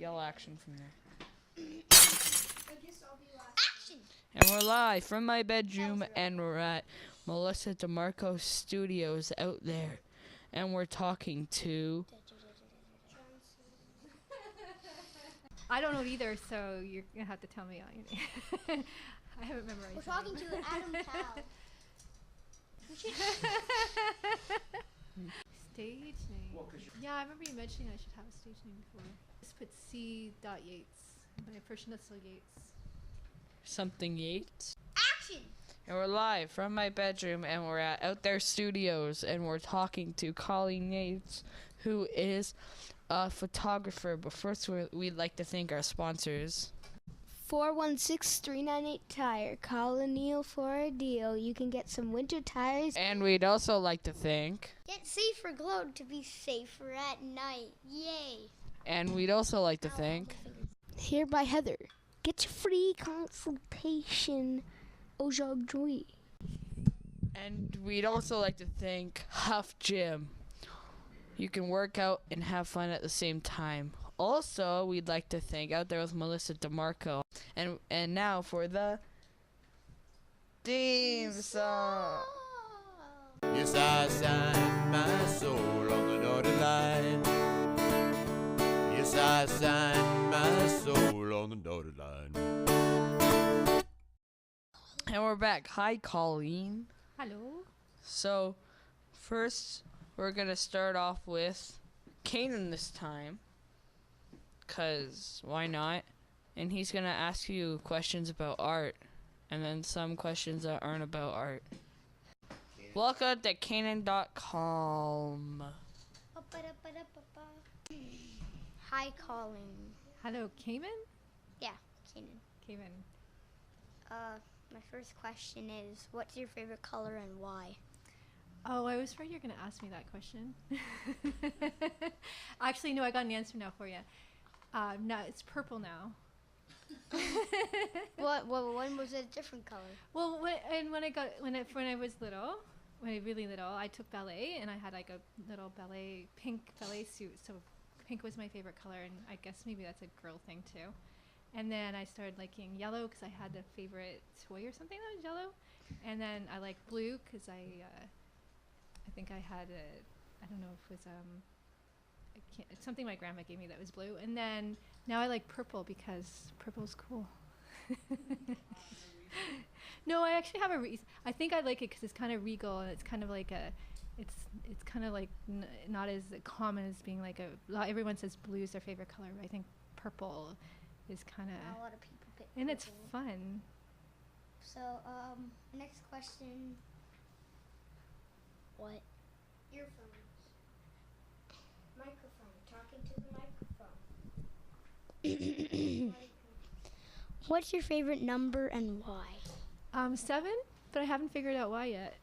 Yell action from there. I guess I'll be last. Action! And we're live from my bedroom, and we're at Melissa DeMarco Studios out there. And we're talking to... I don't know it either, so you're going to have to tell me. I haven't memorized. We're talking to Adam Cal. Stage name. Yeah, I remember you mentioning I should have a stage name before. Just put C. Yates. My first initial Yates. Something Yates. Action! And we're live from my bedroom, and we're at Out There Studios, and we're talking to Colleen Yates, who is a photographer. But first, we'd like to thank our sponsors. 416-398 Tire. Call O'Neill for a deal. You can get some winter tires. And we'd also like to thank... Get safer glow to be safer at night. Yay! And we'd also like to thank... Here by Heather. Get your free consultation aujourd'hui. And we'd also like to thank Huff Gym. You can work out and have fun at the same time. Also, we'd like to thank Out There with Melissa DeMarco. And now for the theme song. Yes, I signed my soul on the dotted line. Yes, I signed my soul on the dotted line. And we're back. Hi, Colleen. Hello. So, first, we're going to start off with Kanaan this time. Because why not? And he's going to ask you questions about art. And then some questions that aren't about art. Welcome to Kanaan.com. Hi, Colleen. Hello, Cayman? Yeah, Kanaan. Cayman. My first question is, what's your favorite color and why? Oh, I was afraid you were going to ask me that question. Actually, no, I got an answer now for you. No, it's purple now. Well, when was it a different color? Well, when I was really little, I took ballet, and I had like a little pink ballet suit. So pink was my favorite color, and I guess maybe that's a girl thing too. And then I started liking yellow because I had a favorite toy or something that was yellow. And then I liked blue because I think I had I don't know if it was it's something my grandma gave me that was blue. And then now I like purple because purple's cool. No, I actually have a reason. I think I like it because it's kind of regal, and it's kind of like it's kind of like not as common as being like everyone says blue is their favorite color, but I think purple is kind of, a lot of people pick and purple. it's fun. So, next question. What? Earphones. Microphone. Talking to the microphone. What's your favorite number and why? 7, but I haven't figured out why yet.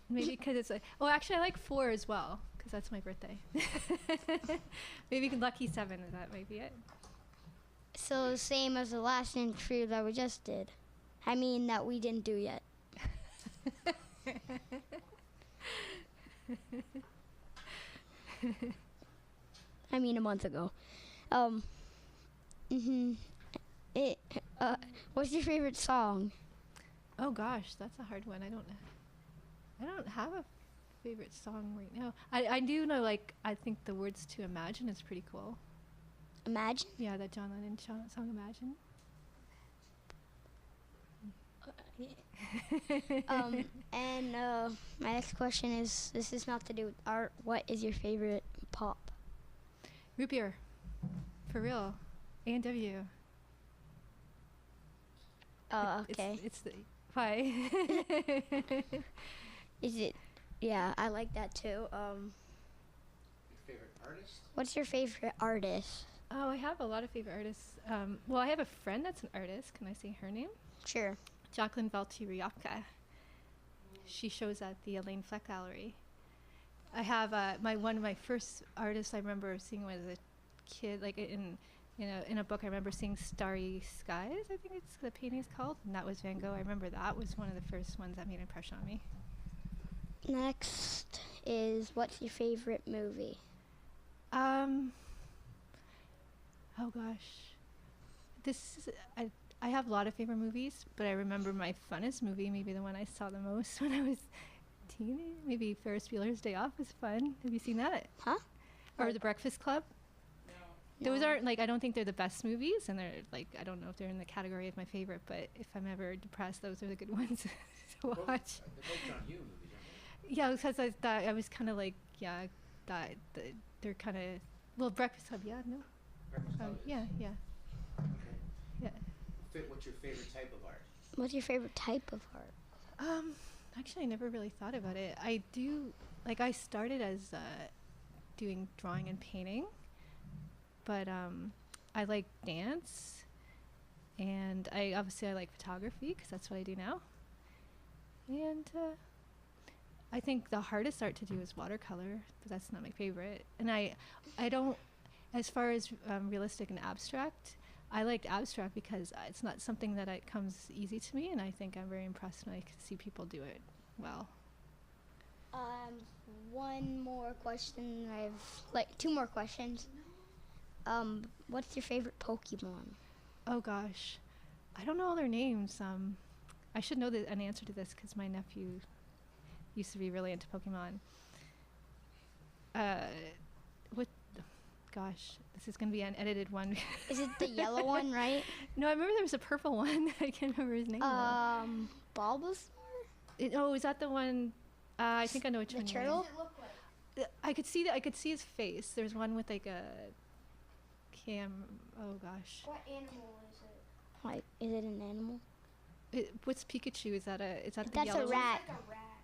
Maybe because it's like, oh, actually I like 4 as well because that's my birthday. Maybe lucky 7, that might be it. So same as the last interview that we just did. I mean, that we didn't do yet. I mean, a month ago. What's your favorite song? Oh gosh, that's a hard one. I don't have a favorite song right now. I do know, like, I think the words to Imagine is pretty cool. Imagine? Yeah, that John Lennon song Imagine. And my next question is, this is not to do with art. What is your favorite pop? Root beer. For real. A&W. Oh, okay. It's the... Why? Is it? Yeah, I like that too. Your favorite artist? What's your favorite artist? Oh, I have a lot of favorite artists. Well, I have a friend that's an artist. Can I say her name? Sure. Jacqueline Valtiriaka. She shows at the Elaine Fleck Gallery. I have one of my first artists I remember seeing when I was a kid, like in a book. I remember seeing Starry Skies, I think it's the painting's called, and that was Van Gogh. I remember that was one of the first ones that made an impression on me. Next is, what's your favorite movie? Oh gosh, this is I have a lot of favorite movies, but I remember my funnest movie, maybe the one I saw the most when I was teen. Maybe Ferris Bueller's Day Off was fun. Have you seen that? Huh? Or The Breakfast Club? Those aren't like, I don't think they're the best movies, and they're like, I don't know if they're in the category of my favorite, but if I'm ever depressed, those are the good ones to watch. They're both John Hughes movies, aren't they? Yeah, because I thought I was kind of like, yeah, that they're kind of, well, Breakfast Club, yeah, no, Breakfast Club is- yeah, Okay. yeah. What's your favorite type of art? What's your favorite type of art? Actually, I never really thought about it. I do, like, I started as doing drawing and painting, but I like dance, and I like photography because that's what I do now. And I think the hardest art to do is watercolor, but that's not my favorite. And I don't, as far as realistic and abstract, I liked abstract because it's not something that it comes easy to me, and I think I'm very impressed when I can see people do it well. One more question. I have like 2 more questions. What's your favorite Pokemon? Oh gosh, I don't know all their names. I should know an answer to this because my nephew used to be really into Pokemon. Gosh, this is gonna be an edited one. Is it the yellow one, right? No, I remember there was a purple one. I can't remember his name. Bulbasaur? Is that the one? I think I know which The one. turtle? I could see I could see his face. There's one with like a Oh gosh. What animal is it? Like, is it an animal? What's Pikachu? Is that the That's yellow a one? rat. Like a rat.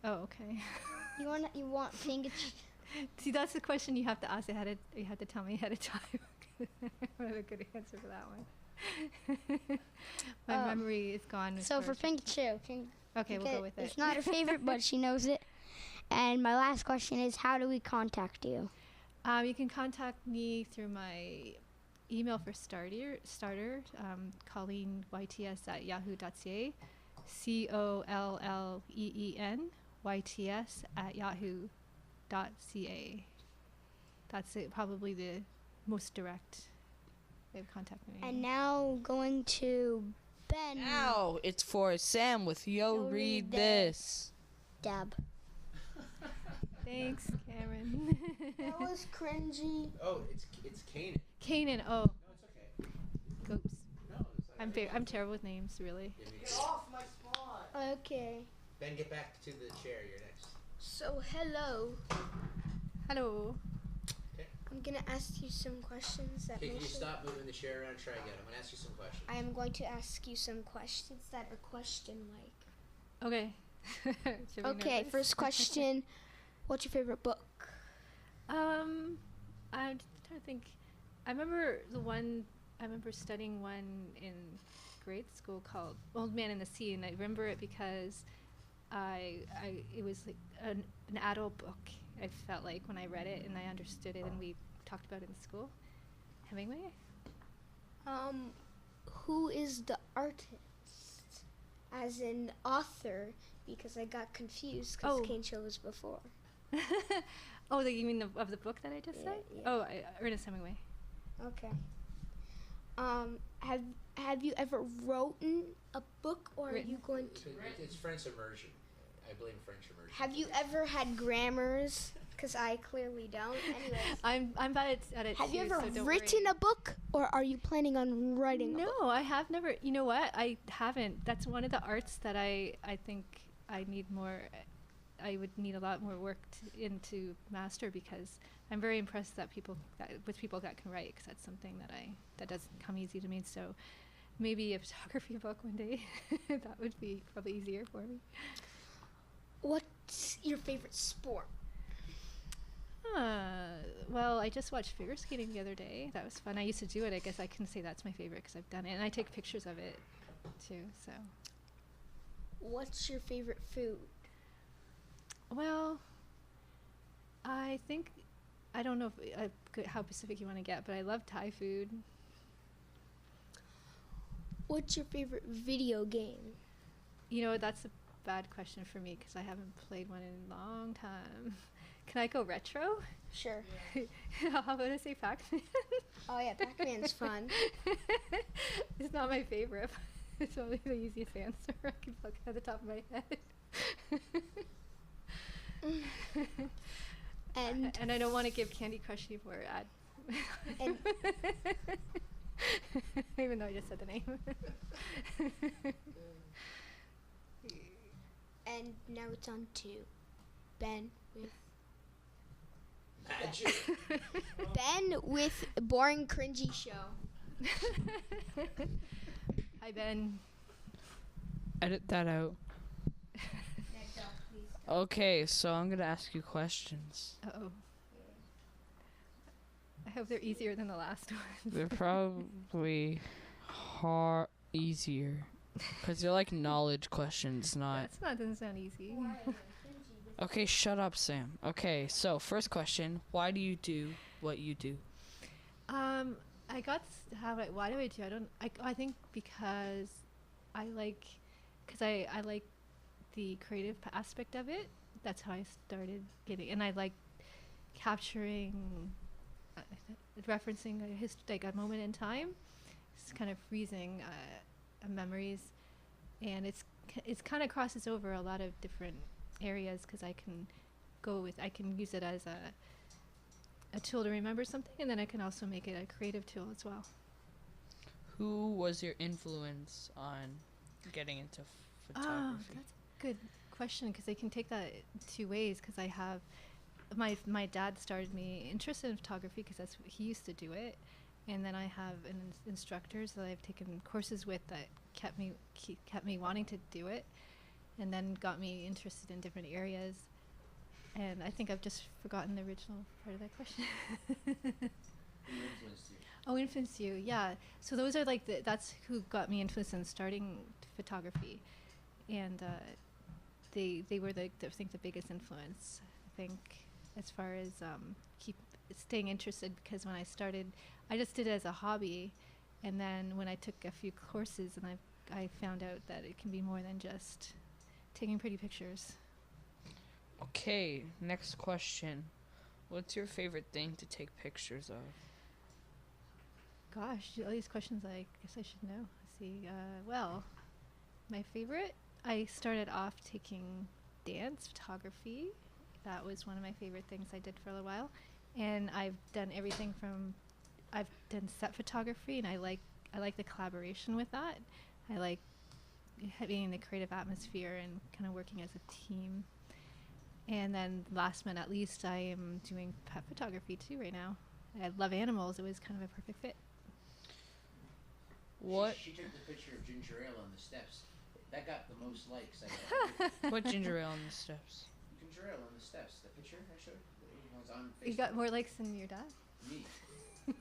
Oh, okay. You want Pikachu? See, that's the question you have to ask. You had to tell me ahead of time. I don't have a good answer for that one. My memory is gone. So for Pikachu, okay, we'll go with it. It's not her favorite, but she knows it. And my last question is, how do we contact you? You can contact me through my email for starter, Colleen Yates at yahoo.ca, Colleen Yates at yahoo.ca. That's it, probably the most direct way of contacting me. And now going to Ben. Now it's for Sam with Yo Read This. Dab. Thanks, Cameron. That was cringy. Oh, it's Kane. Kanaan. Oh, No, it's okay. oops. No, it's like I'm terrible with names, really. Get off my spot. Okay. Ben, get back to the chair. You're next. So, hello. Hello. I'm going to ask you some questions that Okay, can you mostly- stop moving the chair around? Try again. I'm gonna ask you some questions. I am going to ask you some questions that are question-like. Okay. Should we Okay, nervous? first question. What's your favorite book? I'm trying to think. I remember studying one in grade school called Old Man and the Sea, and I remember it because it was like an adult book. I felt like when I read it and I understood it, and we talked about it in school. Hemingway? Who is the artist? As in author, because I got confused because Oh. Kane chose before. Oh, you mean of the book that I just Yeah, said? yeah. Oh, Ernest Hemingway. Okay. Have you ever written a book, or are you going to? It's French immersion. I blame French immersion. Have you ever had grammars? Because I clearly don't. Anyways, I'm bad at it have too, you ever so don't written worry. a book, or are you planning on writing a book? No, I have never. You know what? I haven't. That's one of the arts that I think I need more. I would need a lot more work into master, because I'm very impressed with people that can write, because that's something that doesn't come easy to me. So maybe a photography book one day. That would be probably easier for me. What's your favorite sport? Well, I just watched figure skating the other day. That was fun. I used to do it. I guess I can say that's my favorite because I've done it, and I take pictures of it too. So, What's your favorite food? well, I think I don't know how specific you want to get, but I love Thai food. What's your favorite video game? You know, that's a bad question for me because I haven't played one in a long time. Can I go retro? Sure. How about I say Pac-Man? Oh yeah, Pac-Man's fun. It's not my favorite. It's only the easiest answer I can look at the top of my head. And I don't want to give Candy Crush any more ad. And Even though I just said the name. and now it's on to Ben with Magic. Ben with Boring Cringy Show. Hi, Ben. Edit that out. Okay, so I'm gonna ask you questions. Uh-oh. I hope they're easier than the last one. They're probably easier, cause they're like knowledge questions, not. Doesn't sound easy. Okay, shut up, Sam. Okay, so first question: why do you do what you do? I got why do I do? I think because I like the creative aspect of it. That's how I started getting, and I like capturing, referencing like a moment in time. It's kind of freezing memories, and it's kind of crosses over a lot of different areas because I can use it as a tool to remember something, and then I can also make it a creative tool as well. Who was your influence on getting into photography? That's a good question because I can take that two ways because I have my dad started me interested in photography because he used to do it, and then I have instructors that I've taken courses with that kept me wanting to do it, and then got me interested in different areas. And I think I've just forgotten the original part of that question. Who influenced you? Oh, influenced you, yeah. So those are like that's who got me influenced in starting photography, and they were I think the biggest influence. I think as far as keep staying interested, because when I started, I just did it as a hobby, and then when I took a few courses, and I found out that it can be more than just taking pretty pictures. Okay, next question. What's your favorite thing to take pictures of? Gosh, all these questions I guess I should know. Let's see. Well, my favorite, I started off taking dance photography. That was one of my favorite things I did for a little while. And I've done everything from, I've done set photography, and I like the collaboration with that. I like being in the creative atmosphere and kind of working as a team. And then last but not least, I am doing pet photography too right now. I love animals. It was kind of a perfect fit. What? She took the picture of ginger ale on the steps. That got the most likes. I got. What ginger ale on the steps? Ginger ale on the steps. The picture I showed. It was on Facebook. You got more likes than your dad? Me.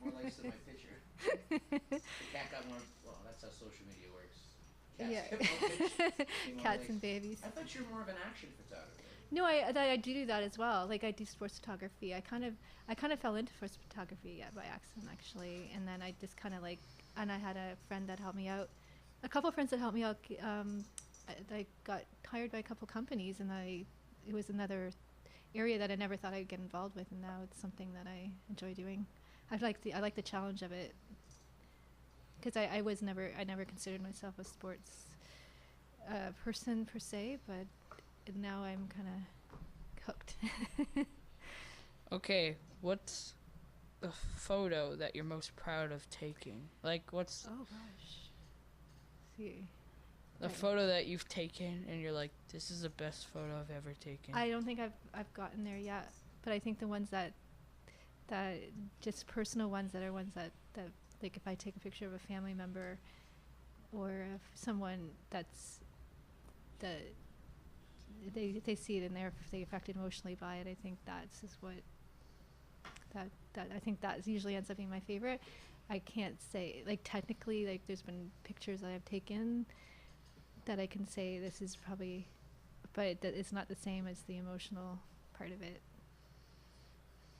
More likes than my picture. The cat got more. Well, that's how social media works. Cats Yeah. get more pictures, get more Cats likes. and babies. I thought you were more of an action photographer. No, I do that as well. Like I do sports photography. I kind of fell into sports photography by accident actually, and then I just kind of and I had a friend that helped me out, a couple of friends that helped me out. I got hired by a couple companies, and it was another area that I never thought I'd get involved with, and now it's something that I enjoy doing. I like the challenge of it, because I never considered myself a sports person per se, but now I'm kind of hooked. Okay, what's the photo that you're most proud of taking? Like, what's Oh gosh. See. the photo that you've taken and you're like, this is the best photo I've ever taken? I don't think I've gotten there yet, but I think the ones that just personal ones that are ones that like if I take a picture of a family member or of someone that's they see it and they affected emotionally by it. I think that's is what that I think that usually ends up being my favorite. I can't say like technically like there's been pictures that I've taken that I can say this is probably, but that it's not the same as the emotional part of it.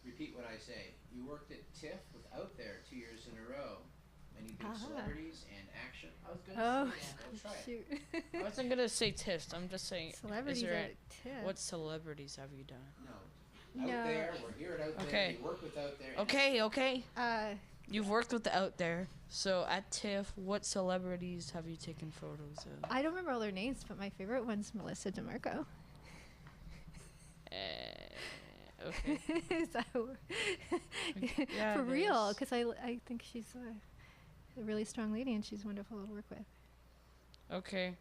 Repeat what I say. You worked at TIFF with Out There 2 years in a row, and you did celebrities and action. I was gonna say that. I'll try it. Shoot. I wasn't gonna say tips. I'm just saying. Celebrities is there at TIFF. what celebrities have you done? No, No. there. We're here at Out There. Okay. We work with Out There. Okay. Uh, You've worked with the Out There. So at TIFF, what celebrities have you taken photos of? I don't remember all their names, but my favorite one's Melissa DeMarco. Okay. So, Yeah, for it real, is. because I think she's a really strong lady and she's wonderful to work with. Okay.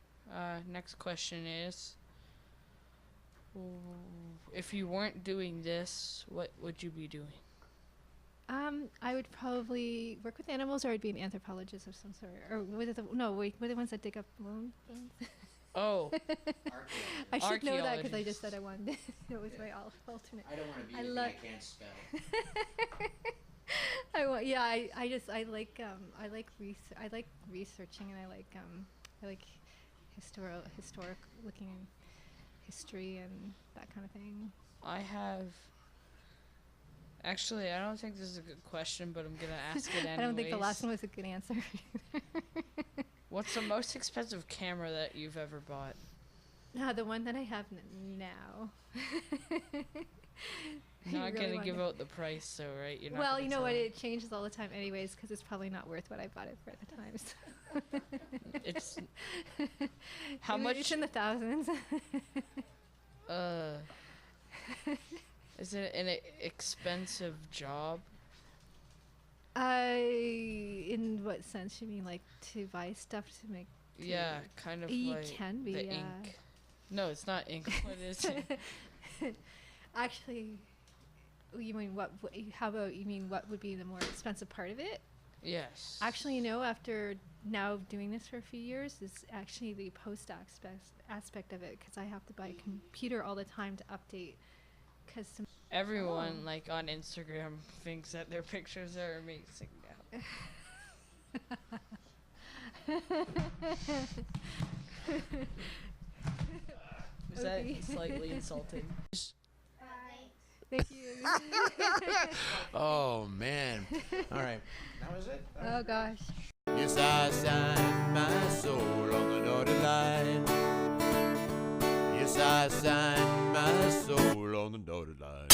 Next question is, if you weren't doing this, what would you be doing? I would probably work with animals, or I'd be an anthropologist of some sort. Or what are the ones that dig up moon bones? Oh, I should know that because I Archaeologist. just said I wanted. It was my alternate. I don't want to be I anything love- I can't spell. I like researching, and I like historic looking in history and that kind of thing. I have. Actually, I don't think this is a good question, but I'm gonna ask it anyways. I don't think the last one was a good answer. What's the most expensive camera that you've ever bought? The one that I have now. Not really gonna give wanna- out the price, so right? You're not Well, gonna you know tell what? me. It changes all the time, anyways, because it's probably not worth what I bought it for at the time. So. It's how It's much? in the thousands. Is it an expensive job? In what sense? You mean like to buy stuff to make? Yeah, kind of You like can be, the yeah. ink. No, it's not ink. What is it? Actually, you mean what? How about you mean what would be the more expensive part of it? Yes. Actually, after now doing this for a few years, is actually the post aspect of it, because I have to buy a computer all the time to update. Because Everyone like on Instagram thinks that their pictures are amazing now. Is that Okay. slightly insulting? thank you. Oh, man. All right. That was it? Oh gosh. Yes, I signed my soul on the dotted line. Yes, I signed my soul on the dotted line.